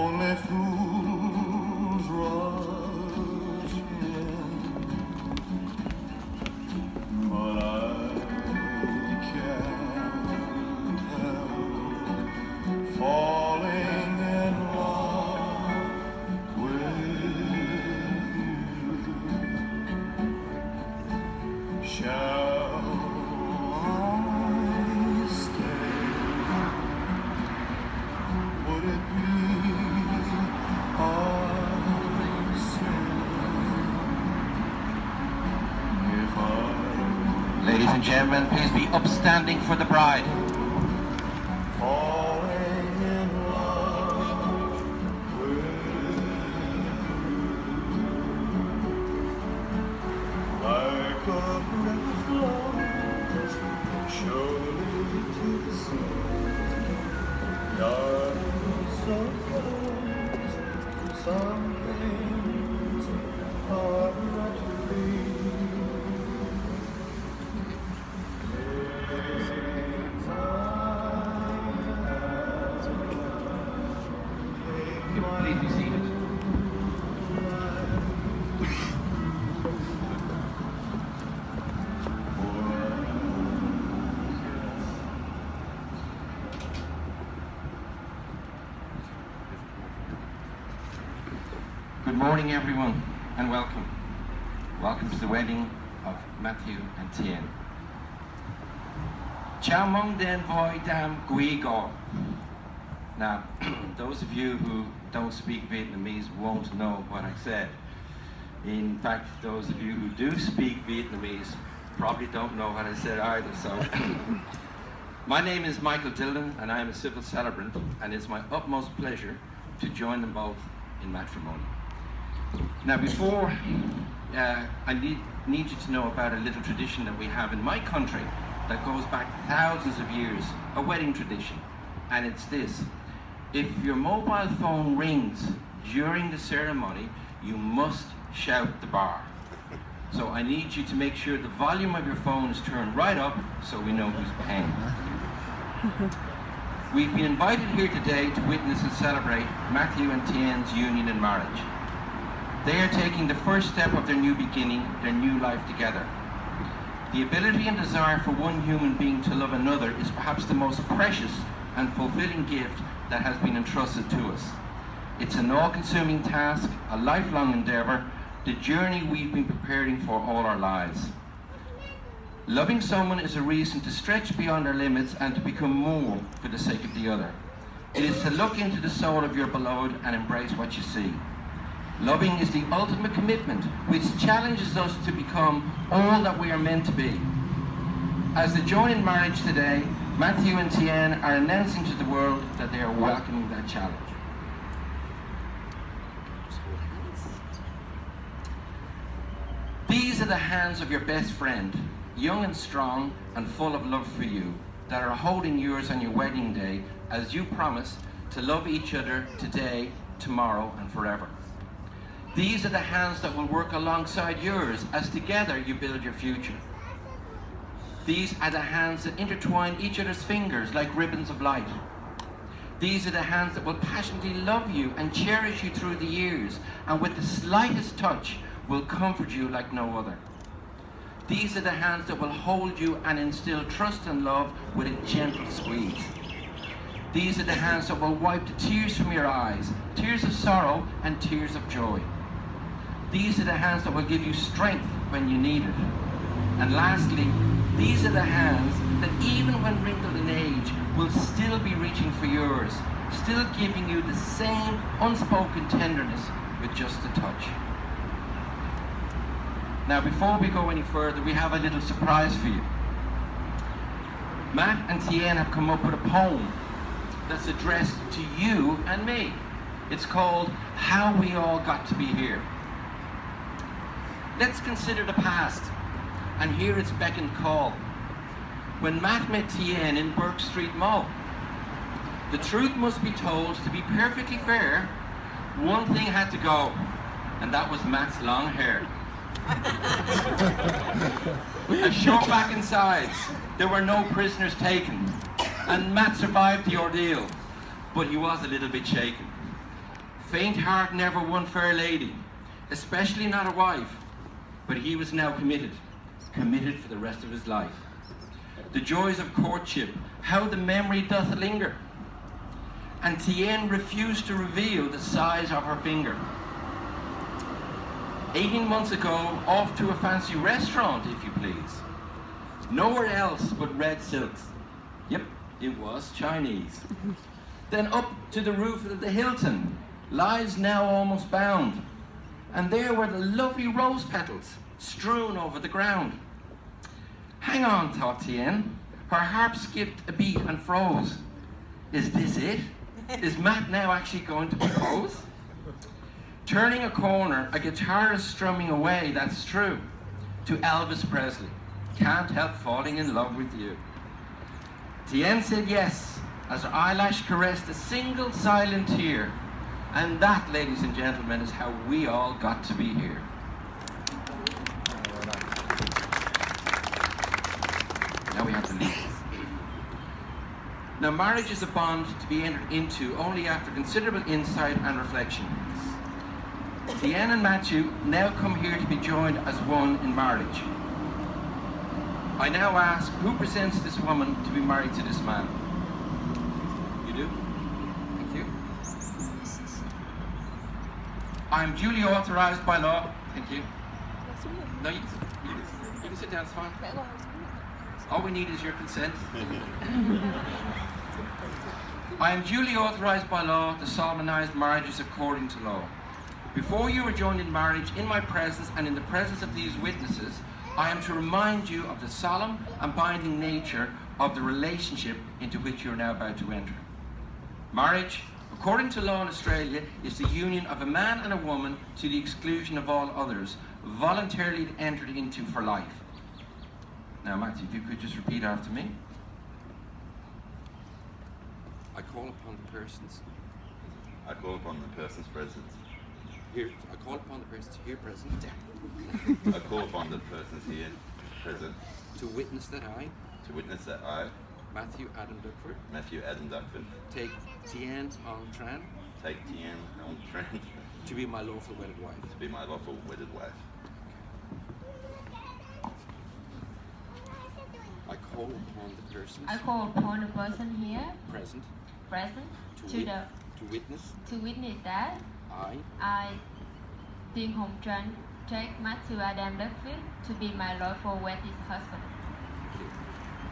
Only fools rush in, but I can't help falling in love with you. Shall I stay? Would it be a sin if I Ladies and gentlemen, please be upstanding for the bride. falling in love with you? Like a river flows surely to the sea. You're so close, some things are not to be. Please be seated. Good morning, everyone, and welcome. Welcome to the wedding of Matthew and Tien. Chào mừng đến voi đám quý go. Now, those of you who don't speak Vietnamese won't know what I said. In fact, those of you who do speak Vietnamese probably don't know what I said either. So, my name is Michael Dillon, and I am a civil celebrant, and it's my utmost pleasure to join them both in matrimony. Now, before I need you to know about a little tradition that we have in my country that goes back thousands of years, a wedding tradition, and it's this. If your mobile phone rings during the ceremony, you must shout the bar. So I need you to make sure the volume of your phone is turned right up so we know who's paying. We've been invited here today to witness and celebrate Matthew and Tien's union and marriage. They are taking the first step of their new beginning, their new life together. The ability and desire for one human being to love another is perhaps the most precious and fulfilling gift that has been entrusted to us. It's an all-consuming task, a lifelong endeavor, the journey we've been preparing for all our lives. Loving someone is a reason to stretch beyond our limits and to become more for the sake of the other. It is to look into the soul of your beloved and embrace what you see. Loving is the ultimate commitment, which challenges us to become all that we are meant to be. As they join in marriage today, Matthew and Tien are announcing to the world that they are welcoming that challenge. These are the hands of your best friend, young and strong and full of love for you, that are holding yours on your wedding day as you promise to love each other today, tomorrow and forever. These are the hands that will work alongside yours as together you build your future. These are the hands that intertwine each other's fingers like ribbons of light. These are the hands that will passionately love you and cherish you through the years, and with the slightest touch will comfort you like no other. These are the hands that will hold you and instill trust and love with a gentle squeeze. These are the hands that will wipe the tears from your eyes, tears of sorrow and tears of joy. These are the hands that will give you strength when you need it. And lastly, these are the hands that even when wrinkled in age will still be reaching for yours, still giving you the same unspoken tenderness with just a touch. Now, before we go any further, we have a little surprise for you. Matt and Tien have come up with a poem that's addressed to you and me. It's called How We All Got to Be Here. Let's consider the past and hear its beck and call. When Matt met Tien in Burke Street Mall, the truth must be told, to be perfectly fair, one thing had to go, and that was Matt's long hair. A short back and sides, there were no prisoners taken, and Matt survived the ordeal, but he was a little bit shaken. faint heart never won fair lady, especially not a wife, but he was now committed for the rest of his life. The joys of courtship, how the memory doth linger. And Tien refused to reveal the size of her finger. 18 months ago, off to a fancy restaurant, if you please. Nowhere else but red silks. Yep, it was Chinese. Then up to the roof of the Hilton, lives now almost bound. And there were the lovely rose petals strewn over the ground. Hang on, thought Tien. Her harp skipped a beat and froze. Is this it? Is Matt now actually going to propose? Turning a corner, a guitar is strumming away, that's true, to Elvis Presley. Can't help falling in love with you. Tien said yes, as her eyelash caressed a single silent tear. And that, ladies and gentlemen, is how we all got to be here. Now we have to leave. Now, marriage is a bond to be entered into only after considerable insight and reflection. Tien and Matthew now come here to be joined as one in marriage. I now ask, who presents this woman to be married to this man? You do? Thank you. I am duly authorized by law. Thank you. No, you can sit down, it's fine. All we need is your consent. I am duly authorized by law to solemnize marriages according to law. Before you are joined in marriage, in my presence and in the presence of these witnesses, I am to remind you of the solemn and binding nature of the relationship into which you are now about to enter. Marriage, according to law in Australia, is the union of a man and a woman to the exclusion of all others, voluntarily entered into for life. Now, Matthew, if you could just repeat after me. I call upon the persons. I call upon the person's presence. Here, I call upon the persons here present. I call upon the persons here present To witness that I, to witness that I, Matthew Adam Duckford, Matthew Adam Duckford, take Tien Ong Tran take Tien Ong Tran to be my lawful wedded wife. to be my lawful wedded wife. I call upon the persons I call upon the person here present present to witness to witness that I, Tien Hong Tran, take Matthew Adam Duckfield to be my lawful wedded husband. Thank you.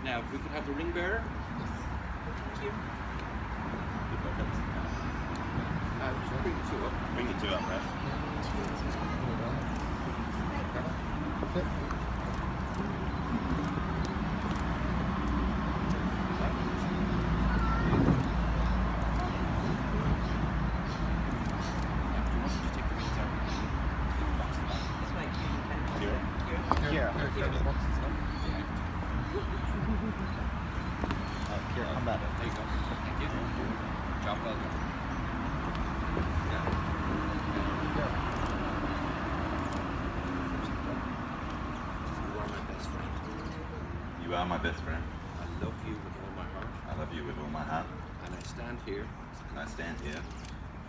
Now, if we could have the ring bearer. Thank you. Just bring the two up. Bring the two up, right? Here, come back. There you go. Thank you. Job well done. You are my best friend. You are my best friend. I love you with all my heart. I love you with all my heart. And I stand here And I stand here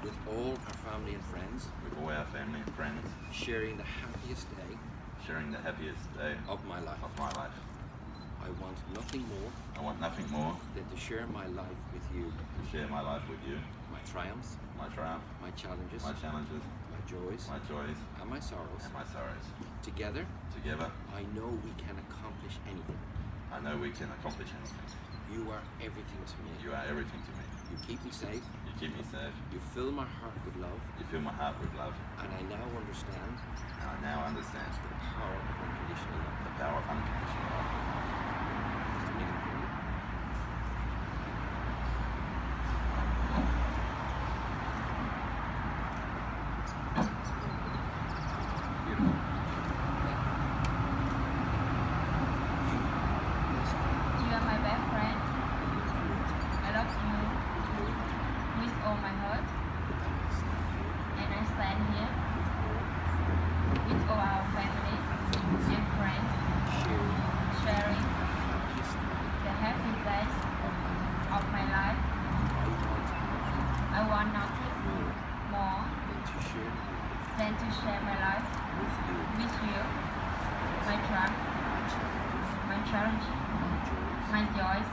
with all our family and friends, with all our family and friends, sharing the happiest day sharing the happiest day of my life. of my life. I want nothing more I want nothing more than to share my life with you, to share my life with you, my triumphs, my triumph, my challenges, my challenges, my joys, my joys, and my sorrows. and my sorrows. Together, Together, I know we can accomplish anything. I know we can accomplish anything. You are everything to me. You are everything to me. You keep me safe. You keep me safe. You fill my heart with love. You fill my heart with love. And I now understand And I now understand the power of unconditional love. the power of unconditional love. Just a minute for you. Beautiful. You are my best friend. I love you with all my heart. And I stand here with all our family and friends, sharing than to share my life with you, my triumph, my challenge, my joys,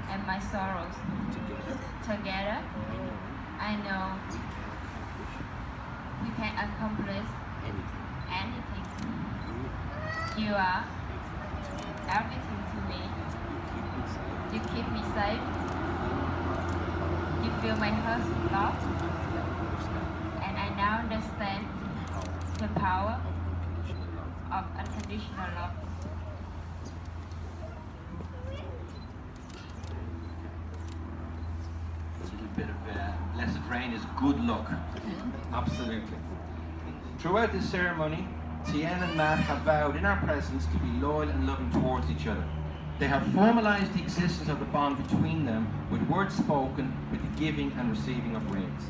and my sorrows. Together, I know we can accomplish anything. You are everything to me. You keep me safe. You fill my heart with love. And I now understand the power of unconditional love. A little bit of blessed rain is good luck. Absolutely. Throughout this ceremony, Tian and Matt have vowed in our presence to be loyal and loving towards each other. They have formalized the existence of the bond between them with words spoken, with the giving and receiving of rings.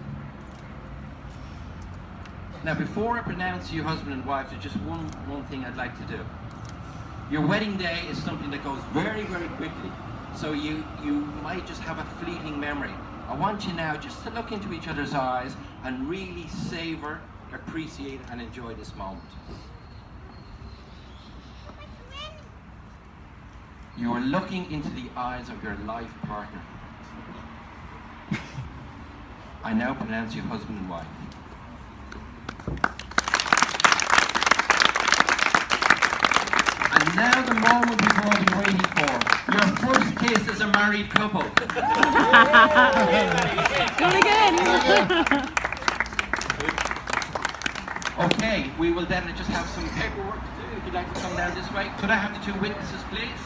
Now, before I pronounce you husband and wife, there's just one thing I'd like to do. Your wedding day is something that goes very, very quickly, so you might just have a fleeting memory. I want you now just to look into each other's eyes and really savor, appreciate, and enjoy this moment. You are looking into the eyes of your life partner. I now pronounce you husband and wife. And now the moment we've all been waiting for. Your first kiss as a married couple. Do it again. Okay, we will then just have some paperwork to do. If you'd like to come down this way. Could I have the two witnesses, please?